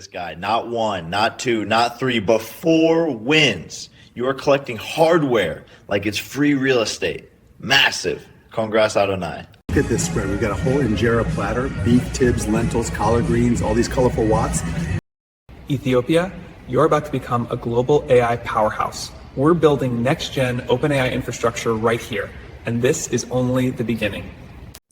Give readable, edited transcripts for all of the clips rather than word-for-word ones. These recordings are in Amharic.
This guy, not one, not two, not three, but 4 wins. You are collecting hardware like it's free real estate. Massive. Congrats, Adonai. Look at this spread. We've got a whole injera platter, beef tibs, lentils, collard greens, all these colorful wots. Ethiopia, you're about to become a global AI powerhouse. We're building next-gen OpenAI infrastructure right here, and this is only the beginning.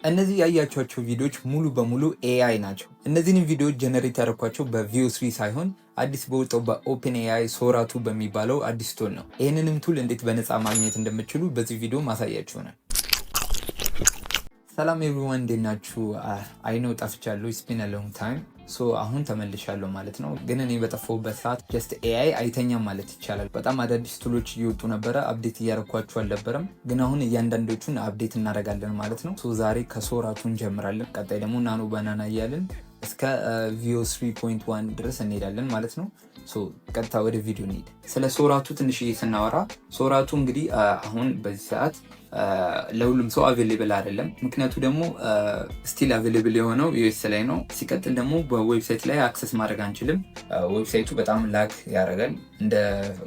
እነዚህ ያያችኋቸው ቪዲዮዎች ሙሉ በሙሉ ኤአይ ናቸው። እነዚህን ቪዲዮዎች ጀነሬት ያደረኳቸው በቪኦ3 ሳይሆን አዲስ በወጣው በኦፕን ኤአይ ሶራቱ በሚባለው አዲስ ቱል ነው። ይህንንም ቱል እንዴት በነፃ ማግኘት እንደምትችሉ በዚህ ቪዲዮ ማሳያችሁ ነው። ሰላም ኤቭሪዋን፣ እንዴት ናችሁ? አይ ኖ ጠፍቻለሁ። ኢትስ ቢን አ ሎንግ ታይም። ሶ አሁን ተመልሻለሁ ማለት ነው። ግን እኔ በጠፋሁበት ሰዓት ጀስት ኤአይ አይተኛም ማለት ይቻላል። በጣም አዳዲስ ቱሎች እየወጡ ነበረ። አፕዴት እያደረኳችሁ አልነበረም፣ ግን አሁን እያንዳንዶቹን አፕዴት እናደርጋለን ማለት ነው። ሶ ዛሬ ከሶራቱ እንጀምራለን። ቀጣይ ደግሞ ናኖ ባናና እያልን እስከ ቪኦ 3.1 ድረስ እንሄዳለን ማለት ነው። ሶ ቀጥታ ወደ ቪዲዮ እንሄድ። ስለ ሶራቱ ትንሽ ስናወራ ሶራቱ እንግዲህ አሁን በዚህ ሰዓት ለሁሉም ሰው አቬሌብል አይደለም። ምክንያቱ ደግሞ ስቲል አቬሌብል የሆነው ዩኤስ ላይ ነው። ሲቀጥል ደግሞ በዌብሳይት ላይ አክሰስ ማድረግ አንችልም። ዌብሳይቱ በጣም ላግ ያደርጋል። እንደ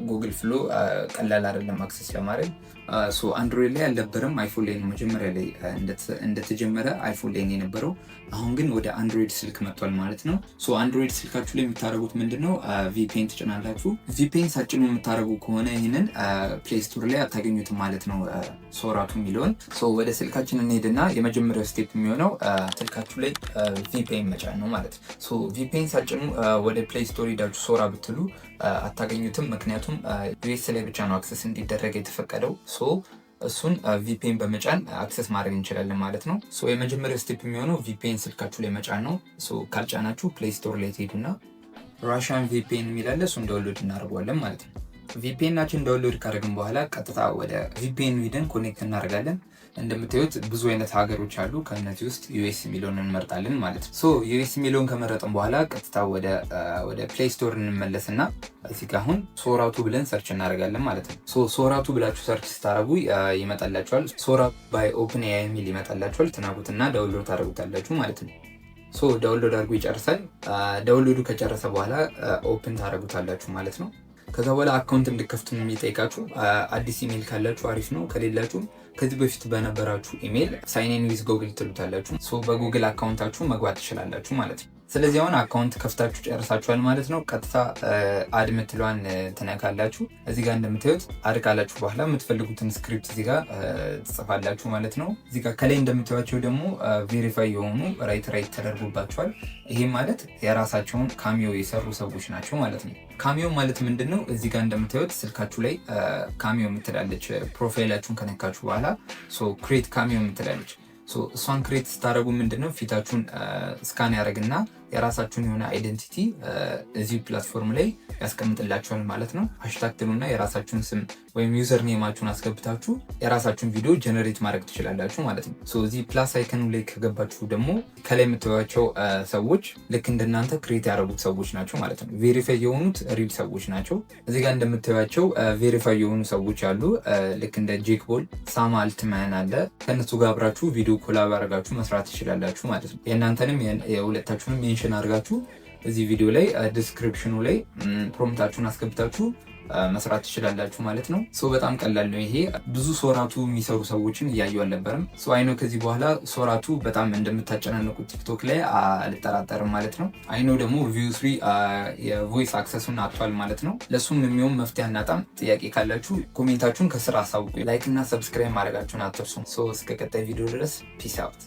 ጉግል ፍሎ ቀላል አይደለም አክሰስ ለማድረግ። አንድሮይድ ላይ አልነበረም፣ አይፎን ላይ ነው መጀመሪያ ላይ እንደተጀመረ አይፎን ላይ ነው የነበረው። አሁን ግን ወደ አንድሮይድ ስልክ መጥቷል ማለት ነው። አንድሮይድ ስልካችሁ ላይ የምታደርጉት ምንድነው ቪፒኤን ትጭናላችሁ። ቪፒኤን ሳጭኑ የምታደርጉ ከሆነ ይህንን ፕሌይ ስቶር ላይ አታገኙትም ማለት ነው ሶራቱ የሚለውን። ወደ ስልካችን እንሄድና የመጀመሪያው ስቴፕ የሚሆነው ስልካችሁ ላይ ቪፒኤን መጫን ነው ማለት ነው። ቪፒኤን ሳጭኑ ወደ ፕሌይ ስቶር ሄዳችሁ ሶራ ብትሉ አታገኙትም። ምክንያቱም ዩኤስ ላይ ብቻ ነው አክሰስ እንዲደረግ የተፈቀደው። እሱን ቪፒኤን በመጫን አክሰስ ማድረግ እንችላለን ማለት ነው። የመጀመሪያው ስቴፕ የሚሆነው ቪፒኤን ስልካችሁ ላይ መጫን ነው። ካልጫናችሁ ፕሌይ ስቶር ላይ ትሄዱና ራሽያን ቪፒኤን የሚላለ እሱን ዳውንሎድ እናደርገዋለን ማለት ነው። ቪፒኤናችን ዳውንሎድ ካደረግን በኋላ ቀጥታ ወደ ቪፒኤን ሂደን ኮኔክት እናደርጋለን። እንደምታዩት ብዙ አይነት ሀገሮች አሉ። ከእነዚህ ውስጥ ዩኤስ የሚለውን እንመርጣለን ማለት ነው። ዩኤስ የሚለውን ከመረጥን በኋላ ቀጥታ ወደ ፕሌይ ስቶር እንመለስና እዚህ ጋ አሁን ሶራቱ ብለን ሰርች እናደርጋለን ማለት ነው። ሶራቱ ብላችሁ ሰርች ስታደርጉ ይመጣላችኋል። ሶራ ባይ ኦፕን ኤአይ የሚል ይመጣላችኋል። ትናጉትና ዳውንሎድ ታደርጉታላችሁ ማለት ነው። ዳውንሎድ አድርጉ ይጨርሳል። ዳውንሎዱ ከጨረሰ በኋላ ኦፕን ታደርጉታላችሁ ማለት ነው። ከዛ በኋላ አካውንት እንድከፍቱ የሚጠይቃችሁ አዲስ ኢሜል ካላችሁ አሪፍ ነው። ከሌላችሁም ከዚህ በፊት በነበራችሁ ኢሜል ሳይን ኢን ዊዝ ጉግል ትሉታላችሁ። በጉግል አካውንታችሁ መግባት ትችላላችሁ ማለት ነው። ስለዚህ አሁን አካውንት ከፍታችሁ ጨርሳችኋል ማለት ነው። ቀጥታ አድ ምትሏን ትነካላችሁ። እዚህ ጋር እንደምታዩት አድ ካላችሁ በኋላ የምትፈልጉትን ስክሪፕት እዚህ ጋር ትጽፋላችሁ ማለት ነው። እዚህ ጋር ከላይ እንደምታዩቸው ደግሞ ቬሪፋይ የሆኑ ራይት ተደርጎባቸዋል። ይሄ ማለት የራሳቸውን ካሚዮ የሰሩ ሰዎች ናቸው ማለት ነው። ካሚዮ ማለት ምንድን ነው? እዚህ ጋር እንደምታዩት ስልካችሁ ላይ ካሚዮ የምትላለች። ፕሮፋይላችሁን ከነካችሁ በኋላ ክሬት ካሚዮ የምትላለች። እሷን ክሬት ስታደረጉ ምንድነው ፊታችሁን ስካን ያደረግና የራሳችሁን የሆነ አይደንቲቲ እዚህ ፕላትፎርም ላይ ያስቀምጥላችኋል ማለት ነው። ሃሽታግ ትሉና የራሳችሁን ስም ወይም ዩዘር ኔማችሁን አስገብታችሁ የራሳችሁን ቪዲዮ ጀነሬት ማድረግ ትችላላችሁ ማለት ነው። እዚህ ፕላስ አይከኑ ላይ ከገባችሁ ደግሞ ከላይ የምታዩቸው ሰዎች ልክ እንደናንተ ክሬት ያደረጉት ሰዎች ናቸው ማለት ነው። ቬሪፋይ የሆኑት ሪል ሰዎች ናቸው። እዚህ ጋር እንደምታዩቸው ቬሪፋይ የሆኑ ሰዎች አሉ። ልክ እንደ ጄክ ቦል፣ ሳም አልትማን አለ። ከነሱ ጋር አብራችሁ ቪዲዮ ኮላብ አድርጋችሁ መስራት ትችላላችሁ ማለት ነው። የእናንተንም የሁለታችሁንም ሜንሽን አድርጋችሁ እዚህ ቪዲዮ ላይ ዲስክሪፕሽኑ ላይ ፕሮምፕታችሁን አስገብታችሁ መስራት ትችላላችሁ ማለት ነው። በጣም ቀላል ነው ይሄ። ብዙ ሶራቱ የሚሰሩ ሰዎችን እያየሁ አልነበረም። አይኖ ከዚህ በኋላ ሶራቱ በጣም እንደምታጨናንቁት ቲክቶክ ላይ አልጠራጠርም ማለት ነው። አይኖ ደግሞ ቪኦ3 የቮይስ አክሰሱን አጥቷል ማለት ነው። ለሱም የሚሆን መፍትሄ አናጣም። ጥያቄ ካላችሁ ኮሜንታችሁን ከስራ አሳውቁ። ላይክ እና ሰብስክራይብ ማድረጋችሁን አትርሱ። እስከ ቀጣይ ቪዲዮ ድረስ ፒስ አውት።